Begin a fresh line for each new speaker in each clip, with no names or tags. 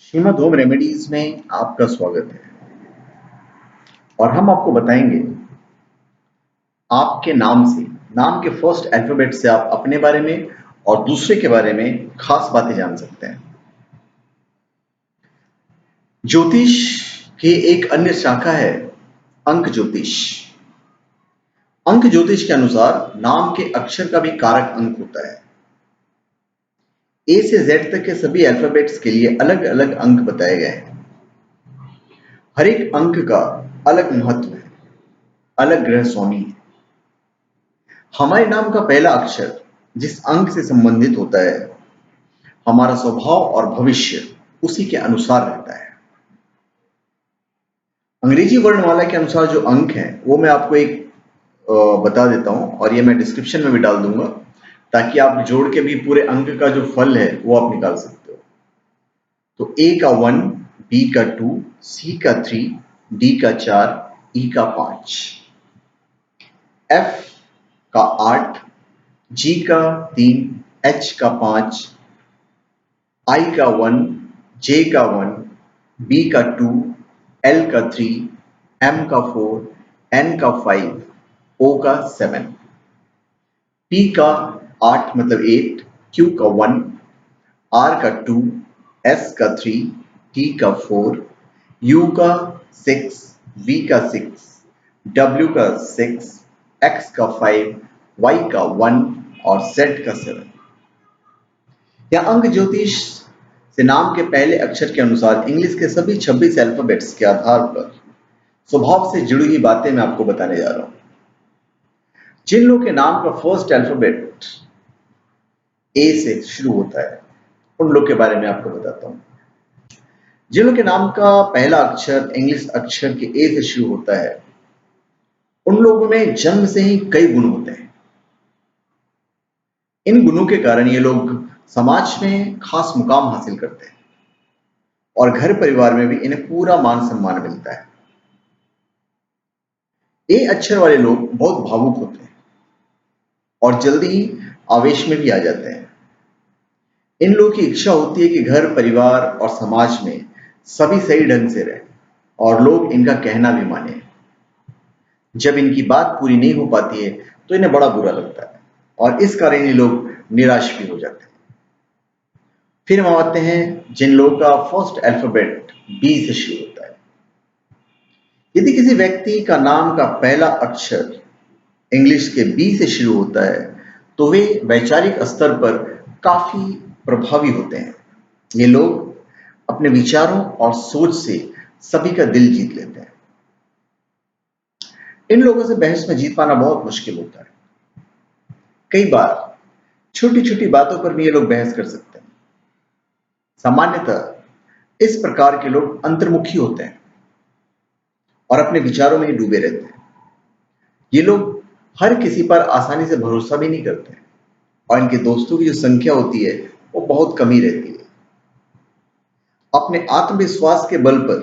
Shrimad home remedies में आपका स्वागत है और हम आपको बताएंगे आपके नाम से, नाम के फर्स्ट अल्फाबेट से आप अपने बारे में और दूसरे के बारे में खास बातें जान सकते हैं। ज्योतिष की एक अन्य शाखा है अंक ज्योतिष। अंक ज्योतिष के अनुसार नाम के अक्षर का भी कारक अंक होता है। ए से जेड तक के सभी अल्फाबेट्स के लिए अलग अलग अंक बताए गए हैं। हर एक अंक का अलग महत्व है, अलग ग्रह स्वामी है। हमारे नाम का पहला अक्षर जिस अंक से संबंधित होता है, हमारा स्वभाव और भविष्य उसी के अनुसार रहता है। अंग्रेजी वर्णमाला के अनुसार जो अंक हैं वो मैं आपको एक बता देता हूं और ये मैं डिस्क्रिप्शन में भी डाल दूंगा ताकि आप जोड़ के भी पूरे अंक का जो फल है वो आप निकाल सकते हो। तो ए का 1, बी का 2, सी का 3, डी का 4, ई का 5, एफ का 8, जी का 3, एच का 5, आई का 1, जे का 1, बी का 2, एल का 3, एम का 4, एन का 5, ओ का 7, पी का 8 मतलब 8, क्यू का 1, आर का 2, एस का 3, टी का 4, यू का 6, वी का 6, डब्ल्यू का 6, एक्स का 5, वाई का 1 और जेड का 7। या अंक ज्योतिष से नाम के पहले अक्षर के अनुसार इंग्लिश के सभी 26 अल्फाबेट्स के आधार पर स्वभाव से जुड़ी हुई बातें मैं आपको बताने जा रहा हूं। जिन लोगों के नाम का फर्स्ट अल्फाबेट ए से शुरू होता है उन लोग के बारे में आपको बताता हूं। जिन लोग के नाम का पहला अक्षर इंग्लिश अक्षर के ए से शुरू होता है उन लोगों में जन्म से ही कई गुण होते हैं। इन गुणों के कारण ये लोग समाज में खास मुकाम हासिल करते हैं और घर परिवार में भी इन्हें पूरा मान सम्मान मिलता है। ए अक्षर वाले लोग बहुत भावुक होते हैं और जल्दी ही आवेश में भी आ जाते हैं। इन लोगों की इच्छा होती है कि घर परिवार और समाज में सभी सही ढंग से रहें और लोग इनका कहना भी माने। जब इनकी बात पूरी नहीं हो पाती है तो इन्हें बड़ा बुरा लगता है और इस कारण ये लोग निराश भी हो जाते हैं। फिर हम आते हैं जिन लोगों का फर्स्ट अल्फाबेट बी से शुरू होता है। यदि किसी व्यक्ति का नाम का पहला अक्षर इंग्लिश के बी से शुरू होता है तो वे वैचारिक स्तर पर काफी प्रभावी होते हैं। ये लोग अपने विचारों और सोच से सभी का दिल जीत लेते हैं। इन लोगों से बहस में जीत पाना बहुत मुश्किल होता है। कई बार छोटी छोटी बातों पर भी ये लोग बहस कर सकते हैं। सामान्यतः इस प्रकार के लोग अंतर्मुखी होते हैं और अपने विचारों में ही डूबे रहते हैं। ये लोग हर किसी पर आसानी से भरोसा भी नहीं करते हैं और इनके दोस्तों की जो संख्या होती है वो बहुत कम ही रहती है। अपने आत्मविश्वास के बल पर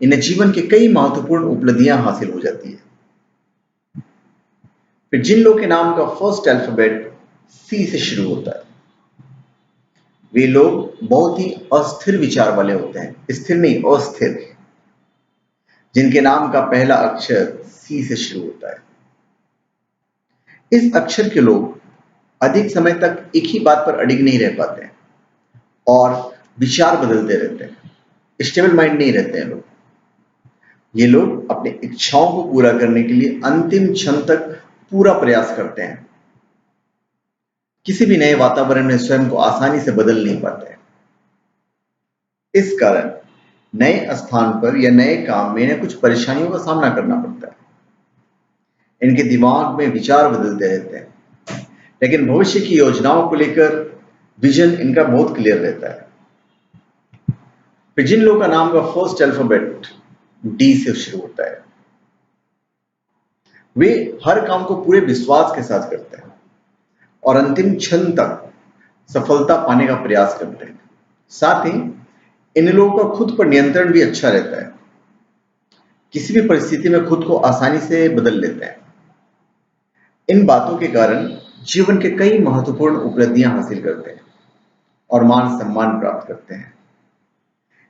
इन्हें जीवन के कई महत्वपूर्ण उपलब्धियां हासिल हो जाती है। फिर जिन लोग के नाम का फर्स्ट अल्फाबेट सी से शुरू होता है वे लोग बहुत ही अस्थिर विचार वाले होते हैं, स्थिर नहीं अस्थिर। जिनके नाम का पहला अक्षर सी से शुरू होता है इस अक्षर के लोग अधिक समय तक एक ही बात पर अडिग नहीं रह पाते हैं और विचार बदलते रहते हैं, स्टेबल माइंड नहीं रहते हैं लोग। ये लोग अपनी इच्छाओं को पूरा करने के लिए अंतिम क्षण तक पूरा प्रयास करते हैं। किसी भी नए वातावरण में स्वयं को आसानी से बदल नहीं पाते हैं। इस कारण नए स्थान पर या नए काम में इन्हें कुछ परेशानियों का सामना करना पड़ता है। इनके दिमाग में विचार बदलते रहते हैं लेकिन भविष्य की योजनाओं को लेकर विजन इनका बहुत क्लियर रहता है। फिर जिन लोगों का नाम का फर्स्ट अल्फाबेट डी से शुरू होता है वे हर काम को पूरे विश्वास के साथ करते हैं और अंतिम क्षण तक सफलता पाने का प्रयास करते हैं। साथ ही इन लोगों का खुद पर नियंत्रण भी अच्छा रहता है। किसी भी परिस्थिति में खुद को आसानी से बदल लेते हैं। इन बातों के कारण जीवन के कई महत्वपूर्ण उपलब्धियां हासिल करते हैं और मान सम्मान प्राप्त करते हैं।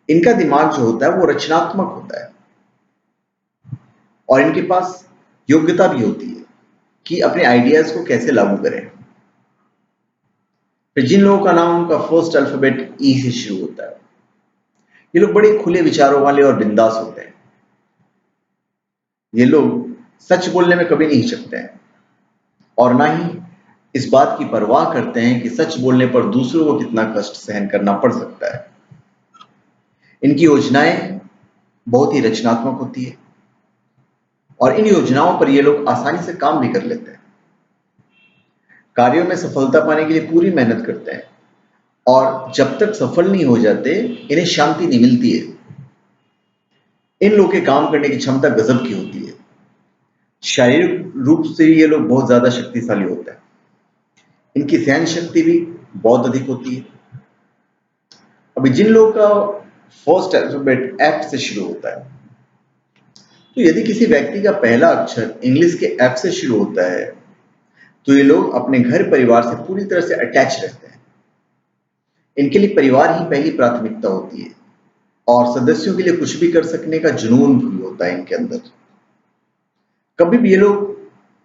इनका दिमाग जो होता है वो रचनात्मक होता है और इनके पास योग्यता भी होती है कि अपने आइडियाज को कैसे लागू करें। फिर जिन लोगों का नाम उनका फर्स्ट अल्फाबेट ई से शुरू होता है, ये लोग बड़े खुले विचारों वाले और बिंदास होते हैं। ये लोग सच बोलने में कभी नहीं हिचकते हैं और ना ही इस बात की परवाह करते हैं कि सच बोलने पर दूसरों को कितना कष्ट सहन करना पड़ सकता है। इनकी योजनाएं बहुत ही रचनात्मक होती है और इन योजनाओं पर ये लोग आसानी से काम भी कर लेते हैं। कार्यों में सफलता पाने के लिए पूरी मेहनत करते हैं और जब तक सफल नहीं हो जाते इन्हें शांति नहीं मिलती है। इन लोगों के काम करने की क्षमता गजब की होती है। शारीरिक रूप से ये लोग बहुत ज्यादा शक्तिशाली होते हैं। इनकी सहन शक्ति भी बहुत अधिक होती है। अभी जिन लोगों का फर्स्ट अल्फाबेट एफ से शुरू होता है, तो यदि किसी व्यक्ति का पहला अक्षर इंग्लिश के एफ से शुरू होता है तो ये लोग अपने घर परिवार से पूरी तरह से अटैच रहते हैं। इनके लिए परिवार ही पहली प्राथमिकता होती है और सदस्यों के लिए कुछ भी कर सकने का जुनून भी होता है इनके अंदर। कभी भी ये लोग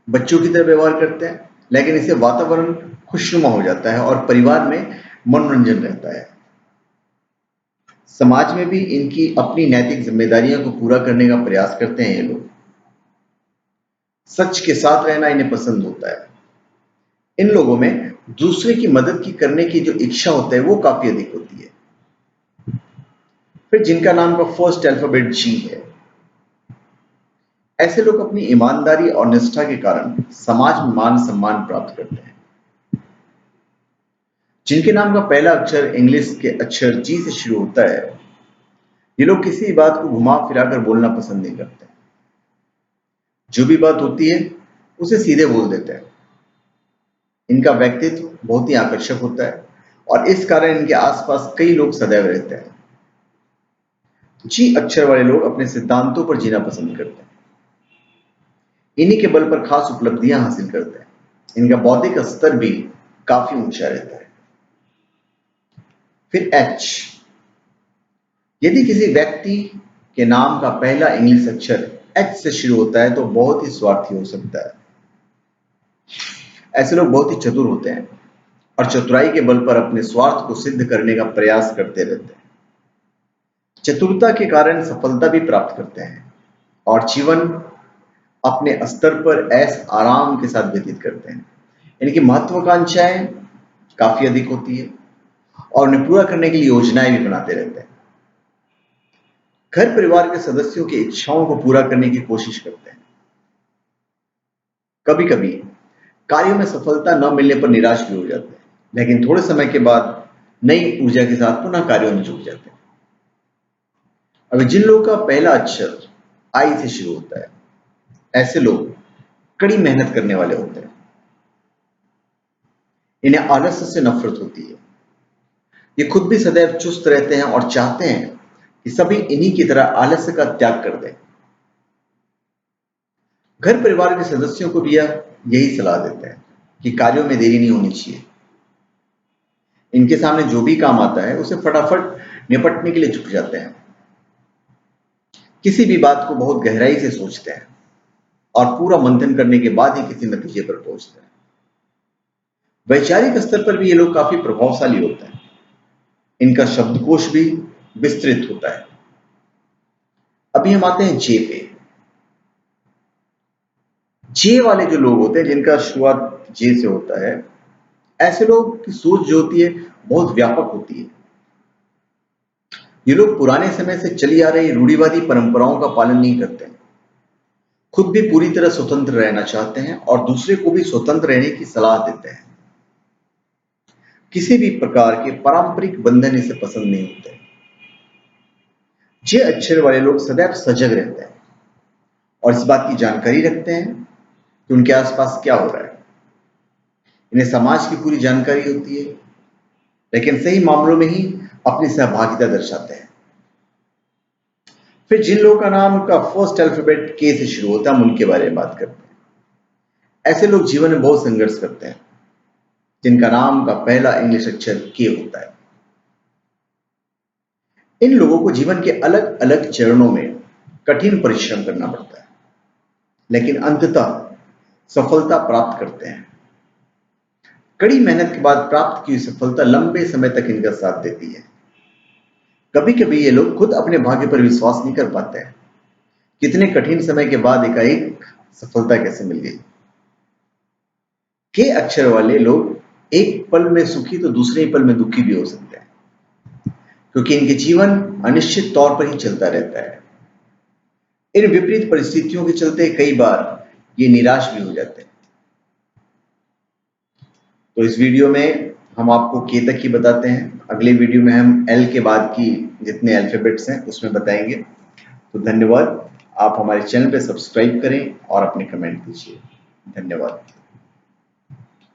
बच्चों की तरह व्यवहार करते हैं, लेकिन इससे वातावरण खुशनुमा हो जाता है और परिवार में मनोरंजन रहता है। समाज में भी इनकी अपनी नैतिक जिम्मेदारियों को पूरा करने का प्रयास करते हैं ये लोग। सच के साथ रहना इन्हें पसंद होता है। इन लोगों में दूसरे की मदद की करने की जो इच्छा होता है वो काफी अधिक होती है। फिर जिनका नाम का फर्स्ट अल्फाबेट जी है, ऐसे लोग अपनी ईमानदारी और निष्ठा के कारण समाज में मान सम्मान प्राप्त करते हैं। जिनके नाम का पहला अक्षर इंग्लिश के अक्षर जी से शुरू होता है, ये लोग किसी बात को घुमा फिरा कर बोलना पसंद नहीं करते। जो भी बात होती है उसे सीधे बोल देते हैं। इनका व्यक्तित्व बहुत ही आकर्षक होता है और इस कारण इनके आसपास कई लोग सदैव रहते हैं। जी अक्षर वाले लोग अपने सिद्धांतों पर जीना पसंद करते हैं। इन्हीं के बल पर खास उपलब्धियां हासिल करते हैं। इनका बौद्धिक स्तर भी काफी ऊंचा रहता है। फिर एच, यदि किसी व्यक्ति के नाम का पहला इंग्लिश अक्षर एच से शुरू होता है तो बहुत ही स्वार्थी हो सकता है। ऐसे लोग बहुत ही चतुर होते हैं और चतुराई के बल पर अपने स्वार्थ को सिद्ध करने का प्रयास करते रहते हैं। चतुरता के कारण सफलता भी प्राप्त करते हैं और जीवन अपने स्तर पर ऐश आराम के साथ व्यतीत करते हैं। इनकी महत्वाकांक्षाएं काफी अधिक होती है और उन्हें पूरा करने के लिए योजनाएं भी बनाते रहते हैं। घर परिवार के सदस्यों की इच्छाओं को पूरा करने की कोशिश करते हैं। कभी कभी कार्यों में सफलता न मिलने पर निराश भी हो जाते हैं, लेकिन थोड़े समय के बाद नई ऊर्जा के साथ पुनः कार्यों में जुट जाते हैं। अभी जिन लोगों का पहला अक्षर आई से शुरू होता है, ऐसे लोग कड़ी मेहनत करने वाले होते हैं। इन्हें आलस्य से नफरत होती है। ये खुद भी सदैव चुस्त रहते हैं और चाहते हैं कि सभी इन्हीं की तरह आलस्य का त्याग कर दें। घर परिवार के सदस्यों को भी यही सलाह देते हैं कि कार्यों में देरी नहीं होनी चाहिए। इनके सामने जो भी काम आता है उसे फटाफट निपटने के लिए झुक जाते हैं। किसी भी बात को बहुत गहराई से सोचते हैं और पूरा मंथन करने के बाद ही किसी नतीजे पर पहुंचते हैं। वैचारिक स्तर पर भी ये लोग काफी प्रभावशाली होते हैं। इनका शब्दकोश भी विस्तृत होता है। अभी हम आते हैं जे पे। जे वाले जो लोग होते हैं जिनका शुरुआत जे से होता है, ऐसे लोग की सोच जो होती है बहुत व्यापक होती है। ये लोग पुराने समय से चली आ रही रूढ़िवादी परंपराओं का पालन नहीं करते हैं। खुद भी पूरी तरह स्वतंत्र रहना चाहते हैं और दूसरे को भी स्वतंत्र रहने की सलाह देते हैं। किसी भी प्रकार के पारंपरिक बंधन इसे पसंद नहीं होते। जे अक्षर वाले लोग सदैव सजग रहते हैं और इस बात की जानकारी रखते हैं कि उनके आसपास क्या हो रहा है। इन्हें समाज की पूरी जानकारी होती है, लेकिन सही मामलों में ही अपनी सहभागिता दर्शाते हैं। फिर जिन लोगों का नाम का फर्स्ट अल्फाबेट के से शुरू होता है, हम उनके बारे में बात करते हैं। ऐसे लोग जीवन में बहुत संघर्ष करते हैं जिनका नाम का पहला इंग्लिश अक्षर के होता है। इन लोगों को जीवन के अलग अलग चरणों में कठिन परिश्रम करना पड़ता है, लेकिन अंततः सफलता प्राप्त करते हैं। कड़ी मेहनत के बाद प्राप्त की हुई सफलता लंबे समय तक इनका साथ देती है। कभी कभी ये लोग खुद अपने भाग्य पर विश्वास नहीं कर पाते हैं। कितने कठिन समय के बाद एकाएक सफलता कैसे मिल गई। के अक्षर वाले लोग एक पल में सुखी तो दूसरे ही पल में दुखी भी हो सकते हैं, क्योंकि इनके जीवन अनिश्चित तौर पर ही चलता रहता है। इन विपरीत परिस्थितियों के चलते कई बार ये निराश भी हो जाते हैं। तो इस वीडियो में हम आपको के तक ही बताते हैं। अगले वीडियो में हम एल के बाद की जितने अल्फाबेट्स हैं उसमें बताएंगे। तो धन्यवाद। आप हमारे चैनल पे सब्सक्राइब करें और अपने कमेंट दीजिए। धन्यवाद।